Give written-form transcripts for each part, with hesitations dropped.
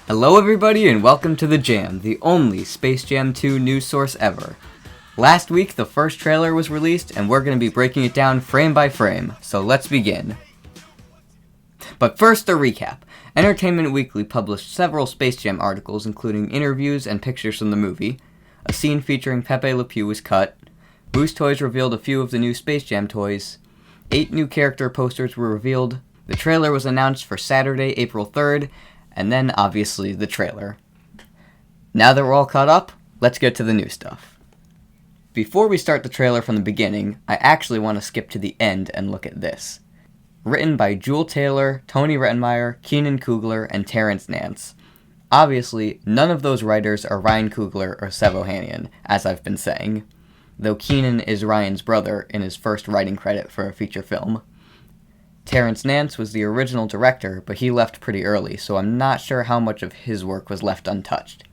Hello everybody and welcome to The Jam, the only Space Jam 2 news source ever. Last week the first trailer was released and we're going to be breaking it down frame by frame, so let's begin. But first a recap. Entertainment Weekly published several Space Jam articles including interviews and pictures from the movie. A scene featuring Pepe Le Pew was cut. Moose Toys revealed a few of the new Space Jam toys. 8 new character posters were revealed. The trailer was announced for Saturday, April 3rd, and then, obviously, the trailer. Now that we're all caught up, let's get to the new stuff. Before we start the trailer from the beginning, I actually want to skip to the end and look at this. Written by Jewel Taylor, Tony Rettenmeyer, Keenan Coogler, and Terrence Nance. Obviously, none of those writers are Ryan Coogler or Sev Ohanian, as I've been saying, though Keenan is Ryan's brother in his first writing credit for a feature film. Terrence Nance was the original director, but he left pretty early, so I'm not sure how much of his work was left untouched.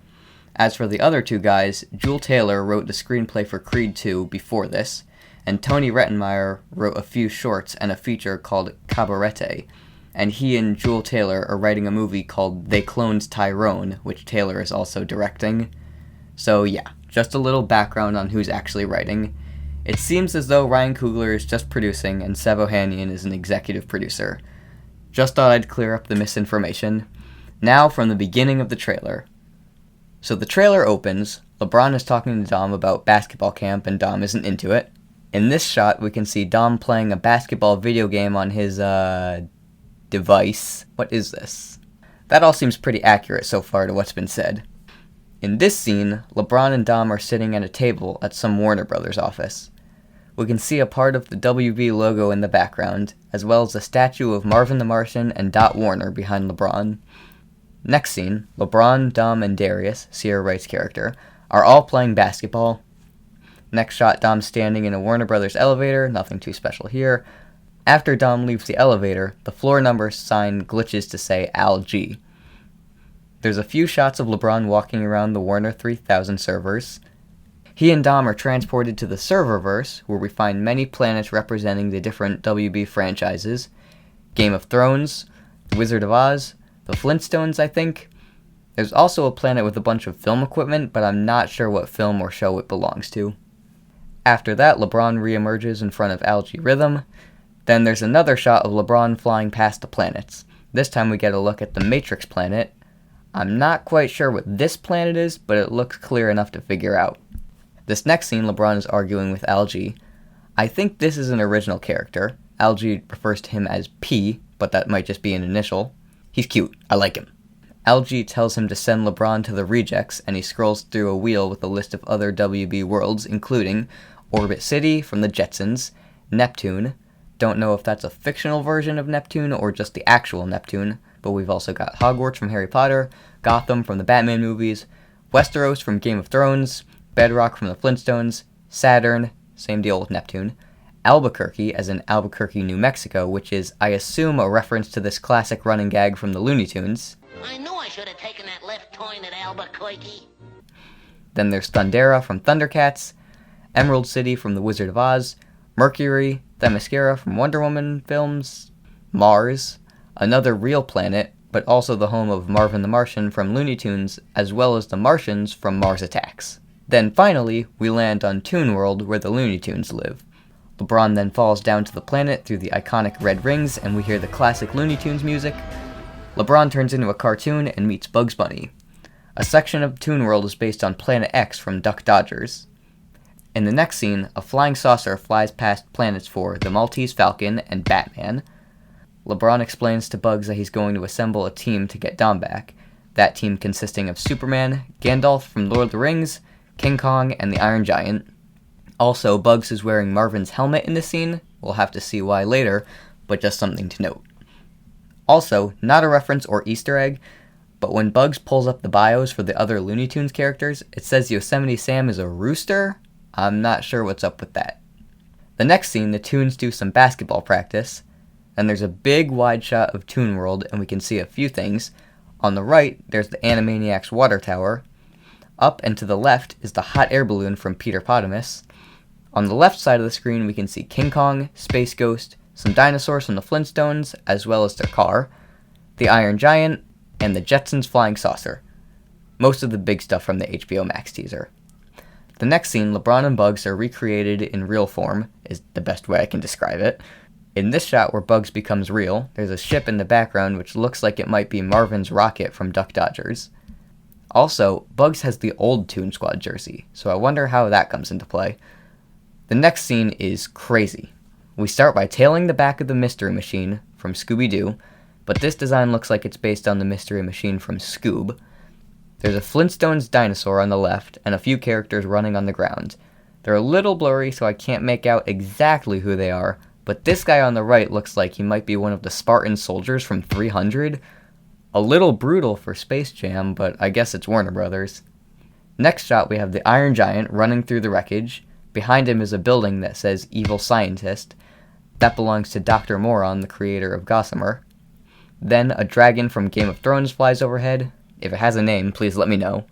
As for the other two guys, Jewel Taylor wrote the screenplay for Creed 2 before this, and Tony Rettenmeyer wrote a few shorts and a feature called Cabarete, and he and Jewel Taylor are writing a movie called They Cloned Tyrone, which Taylor is also directing. So yeah, just a little background on who's actually writing. It seems as though Ryan Coogler is just producing and Sev Ohanian is an executive producer. Just thought I'd clear up the misinformation. Now from the beginning of the trailer. So the trailer opens, LeBron is talking to Dom about basketball camp and Dom isn't into it. In this shot we can see Dom playing a basketball video game on his, device. What is this? That all seems pretty accurate so far to what's been said. In this scene, LeBron and Dom are sitting at a table at some Warner Brothers office. We can see a part of the WB logo in the background, as well as a statue of Marvin the Martian and Dot Warner behind LeBron. Next scene, LeBron, Dom, and Darius, Sierra Wright's character, are all playing basketball. Next shot, Dom standing in a Warner Brothers elevator, nothing too special here. After Dom leaves the elevator, the floor number sign glitches to say Al G. There's a few shots of LeBron walking around the Warner 3000 servers. He and Dom are transported to the Serververse, where we find many planets representing the different WB franchises. Game of Thrones, The Wizard of Oz, The Flintstones, I think. There's also a planet with a bunch of film equipment, but I'm not sure what film or show it belongs to. After that, LeBron reemerges in front of Algae Rhythm. Then there's another shot of LeBron flying past the planets. This time we get a look at the Matrix planet. I'm not quite sure what this planet is, but it looks clear enough to figure out. This next scene, LeBron is arguing with Algae. I think this is an original character. Algae refers to him as P, but that might just be an initial. He's cute. I like him. Algae tells him to send LeBron to the Rejects, and he scrolls through a wheel with a list of other WB worlds, including Orbit City from the Jetsons, Neptune. Don't know if that's a fictional version of Neptune or just the actual Neptune, but we've also got Hogwarts from Harry Potter, Gotham from the Batman movies, Westeros from Game of Thrones, Bedrock from the Flintstones, Saturn, same deal with Neptune, Albuquerque, as in Albuquerque, New Mexico, which is, I assume, a reference to this classic running gag from the Looney Tunes. I knew I should have taken that left turn at Albuquerque. Then there's Thundera from Thundercats, Emerald City from The Wizard of Oz, Mercury, Themyscira from Wonder Woman films, Mars, another real planet, but also the home of Marvin the Martian from Looney Tunes, as well as the Martians from Mars Attacks. Then finally, we land on Toon World, where the Looney Tunes live. LeBron then falls down to the planet through the iconic red rings, and we hear the classic Looney Tunes music. LeBron turns into a cartoon and meets Bugs Bunny. A section of Toon World is based on Planet X from Duck Dodgers. In the next scene, a flying saucer flies past planets for the Maltese Falcon and Batman. LeBron explains to Bugs that he's going to assemble a team to get Dom back. That team consisting of Superman, Gandalf from Lord of the Rings, King Kong, and the Iron Giant. Also, Bugs is wearing Marvin's helmet in the scene. We'll have to see why later, but just something to note. Also, not a reference or Easter egg, but when Bugs pulls up the bios for the other Looney Tunes characters, it says Yosemite Sam is a rooster. I'm not sure what's up with that. The next scene, the Toons do some basketball practice, and there's a big wide shot of Toon World, and we can see a few things. On the right, there's the Animaniacs water tower. Up and to the left is the hot air balloon from Peter Potamus. On the left side of the screen, we can see King Kong, Space Ghost, some dinosaurs from the Flintstones, as well as their car, the Iron Giant, and the Jetsons Flying Saucer. Most of the big stuff from the HBO Max teaser. The next scene, LeBron and Bugs are recreated in real form, is the best way I can describe it. In this shot where Bugs becomes real, there's a ship in the background which looks like it might be Marvin's rocket from Duck Dodgers. Also, Bugs has the old Toon Squad jersey, so I wonder how that comes into play. The next scene is crazy. We start by tailing the back of the Mystery Machine from Scooby-Doo, but this design looks like it's based on the Mystery Machine from Scoob. There's a Flintstones dinosaur on the left, and a few characters running on the ground. They're a little blurry, so I can't make out exactly who they are, but this guy on the right looks like he might be one of the Spartan soldiers from 300. A little brutal for Space Jam, but I guess it's Warner Brothers. Next shot, we have the Iron Giant running through the wreckage. Behind him is a building that says Evil Scientist. That belongs to Dr. Moron, the creator of Gossamer. Then a dragon from Game of Thrones flies overhead. If it has a name, please let me know.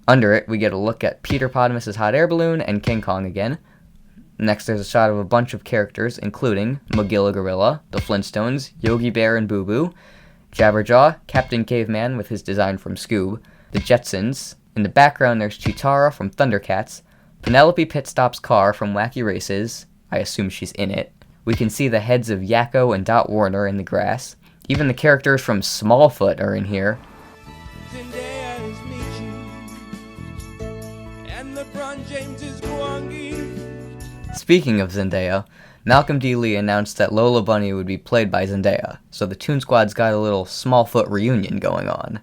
Under it, we get a look at Peter Potamus's hot air balloon and King Kong again. Next, there's a shot of a bunch of characters, including Magilla Gorilla, the Flintstones, Yogi Bear and Boo Boo, Jabberjaw, Captain Caveman with his design from Scoob, the Jetsons. In the background, there's Cheetara from Thundercats, Penelope Pitstop's car from Wacky Races. I assume she's in it. We can see the heads of Yakko and Dot Warner in the grass. Even the characters from Smallfoot are in here. Zendaya is Michi, and LeBron James is Gwangi. Speaking of Zendaya, Malcolm D. Lee announced that Lola Bunny would be played by Zendaya, so the Toon Squad's got a little Smallfoot reunion going on.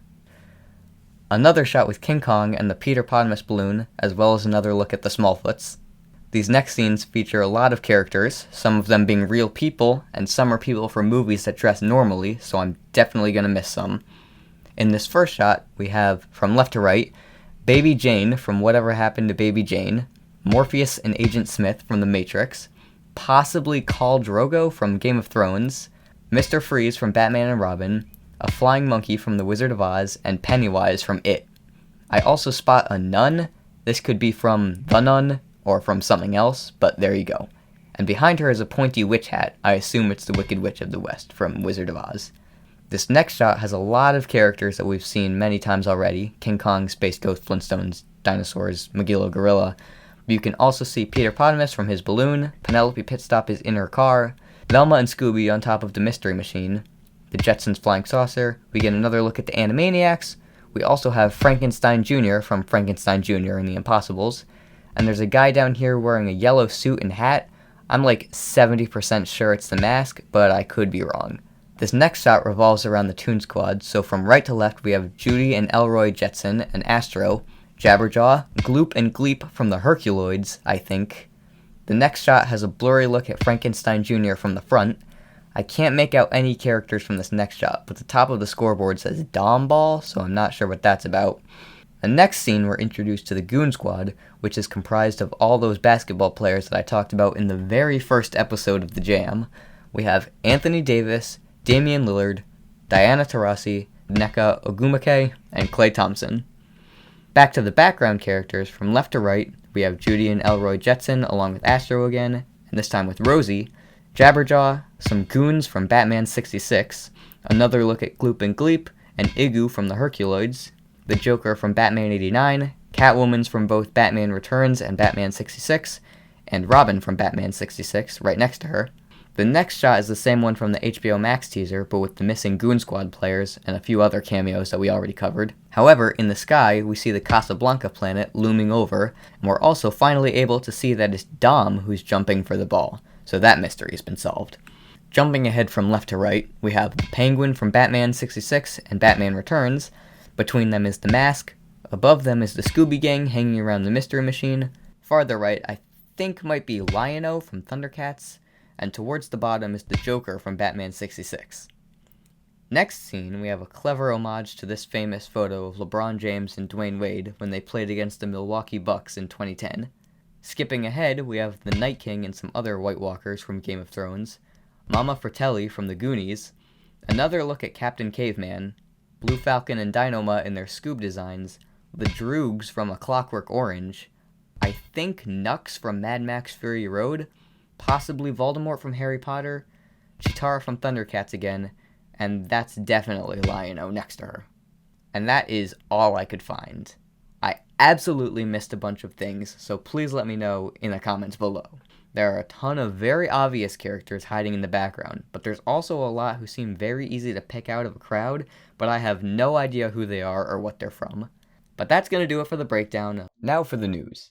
Another shot with King Kong and the Peter Potamus balloon, as well as another look at the Smallfoots. These next scenes feature a lot of characters, some of them being real people, and some are people from movies that dress normally, so I'm definitely going to miss some. In this first shot, we have, from left to right, Baby Jane from Whatever Happened to Baby Jane, Morpheus and Agent Smith from The Matrix, possibly Khal Drogo from Game of Thrones, Mr. Freeze from Batman and Robin, a flying monkey from The Wizard of Oz, and Pennywise from It. I also spot a nun. This could be from The Nun, or from something else, but there you go. And behind her is a pointy witch hat. I assume it's the Wicked Witch of the West from Wizard of Oz. This next shot has a lot of characters that we've seen many times already. King Kong, Space Ghost, Flintstones, dinosaurs, Magilla Gorilla. You can also see Peter Potamus from his balloon, Penelope Pitstop is in her car, Velma and Scooby on top of the Mystery Machine, the Jetsons Flying Saucer. We get another look at the Animaniacs. We also have Frankenstein Jr. from Frankenstein Jr. and the Impossibles. And there's a guy down here wearing a yellow suit and hat. I'm like 70% sure it's the Mask, but I could be wrong. This next shot revolves around the Toon Squad, so from right to left we have Judy and Elroy Jetson and Astro, Jabberjaw, Gloop and Gleep from the Herculoids, I think. The next shot has a blurry look at Frankenstein Jr. from the front. I can't make out any characters from this next shot, but the top of the scoreboard says Dom Ball, so I'm not sure what that's about. The next scene, we're introduced to the Goon Squad, which is comprised of all those basketball players that I talked about in the very first episode of The Jam. We have Anthony Davis, Damian Lillard, Diana Taurasi, Nneka Ogwumike, and Klay Thompson. Back to the background characters, from left to right, we have Judy and Elroy Jetson along with Astro again, and this time with Rosie, Jabberjaw, some goons from Batman 66, another look at Gloop and Gleep, and Igu from the Herculoids, the Joker from Batman 89, Catwoman's from both Batman Returns and Batman 66, and Robin from Batman 66 right next to her. The next shot is the same one from the HBO Max teaser, but with the missing Goon Squad players and a few other cameos that we already covered. However, in the sky, we see the Casablanca planet looming over, and we're also finally able to see that it's Dom who's jumping for the ball, so that mystery has been solved. Jumping ahead from left to right, we have the Penguin from Batman 66 and Batman Returns. Between them is the Mask. Above them is the Scooby Gang hanging around the Mystery Machine. Farther right, I think might be Lion-O from Thundercats. And towards the bottom is the Joker from Batman 66. Next scene, we have a clever homage to this famous photo of LeBron James and Dwayne Wade when they played against the Milwaukee Bucks in 2010. Skipping ahead, we have the Night King and some other White Walkers from Game of Thrones, Mama Fratelli from the Goonies, another look at Captain Caveman, Blue Falcon and Dynamite in their Scoob designs, the Droogs from A Clockwork Orange, I think Nux from Mad Max Fury Road, possibly Voldemort from Harry Potter, Cheetara from Thundercats again, and that's definitely Lion-O next to her. And that is all I could find. I absolutely missed a bunch of things, so please let me know in the comments below. There are a ton of very obvious characters hiding in the background, but there's also a lot who seem very easy to pick out of a crowd, but I have no idea who they are or what they're from. But that's going to do it for the breakdown. Now for the news.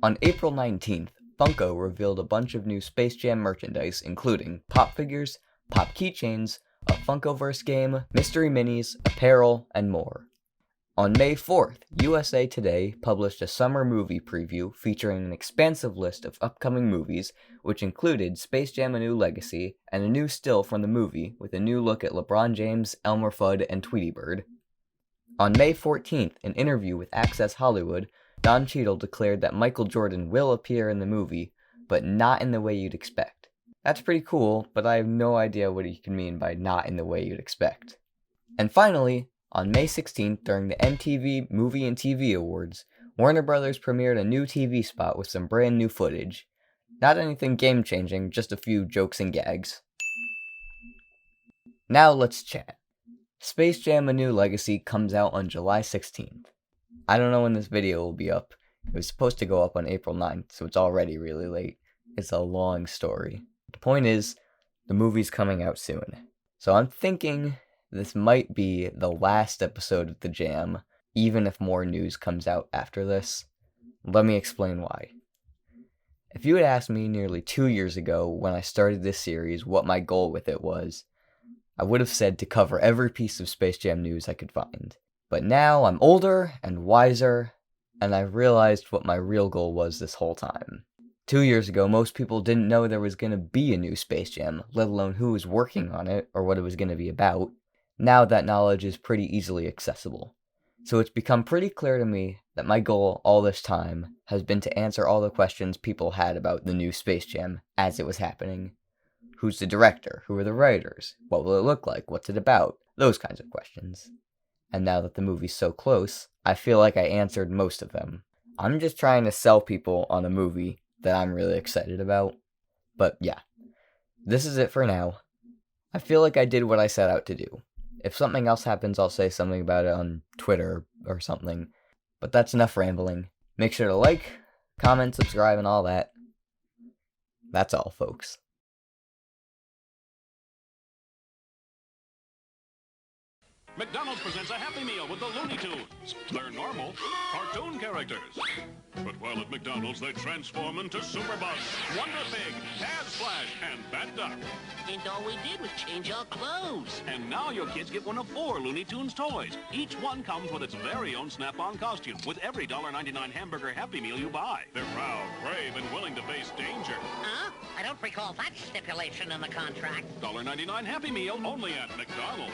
On April 19th, Funko revealed a bunch of new Space Jam merchandise, including pop figures, pop keychains, a Funkoverse game, mystery minis, apparel, and more. On May 4th, USA Today published a summer movie preview featuring an expansive list of upcoming movies, which included Space Jam: A New Legacy and a new still from the movie with a new look at LeBron James, Elmer Fudd, and Tweety Bird. On May 14th, an interview with Access Hollywood, Don Cheadle declared that Michael Jordan will appear in the movie, but not in the way you'd expect. That's pretty cool, but I have no idea what he can mean by not in the way you'd expect. And finally, on May 16th, during the MTV Movie and TV Awards, Warner Bros. Premiered a new TV spot with some brand new footage. Not anything game-changing, just a few jokes and gags. Now let's chat. Space Jam: A New Legacy comes out on July 16th. I don't know when this video will be up. It was supposed to go up on April 9th, so it's already really late. It's a long story. The point is, the movie's coming out soon. So I'm thinking this might be the last episode of The Jam, even if more news comes out after this. Let me explain why. If you had asked me nearly 2 years ago when I started this series what my goal with it was, I would have said to cover every piece of Space Jam news I could find. But now I'm older and wiser, and I've realized what my real goal was this whole time. 2 years ago, most people didn't know there was going to be a new Space Jam, let alone who was working on it or what it was going to be about. Now that knowledge is pretty easily accessible. So it's become pretty clear to me that my goal all this time has been to answer all the questions people had about the new Space Jam as it was happening. Who's the director? Who are the writers? What will it look like? What's it about? Those kinds of questions. And now that the movie's so close, I feel like I answered most of them. I'm just trying to sell people on a movie that I'm really excited about. But yeah, this is it for now. I feel like I did what I set out to do. If something else happens, I'll say something about it on Twitter or something. But that's enough rambling. Make sure to like, comment, subscribe, and all that. That's all, folks. McDonald's presents a Happy Meal with the Looney Tunes. They're normal, cartoon characters. But while at McDonald's, they transform into Superbug, Wonder Pig, Taz Flash, and Bat Duck. And all we did was change our clothes. And now your kids get one of 4 Looney Tunes toys. Each one comes with its very own Snap-on costume with every $1.99 hamburger Happy Meal you buy. They're proud, brave, and willing to face danger. Huh? I don't recall that stipulation in the contract. $1.99 Happy Meal only at McDonald's.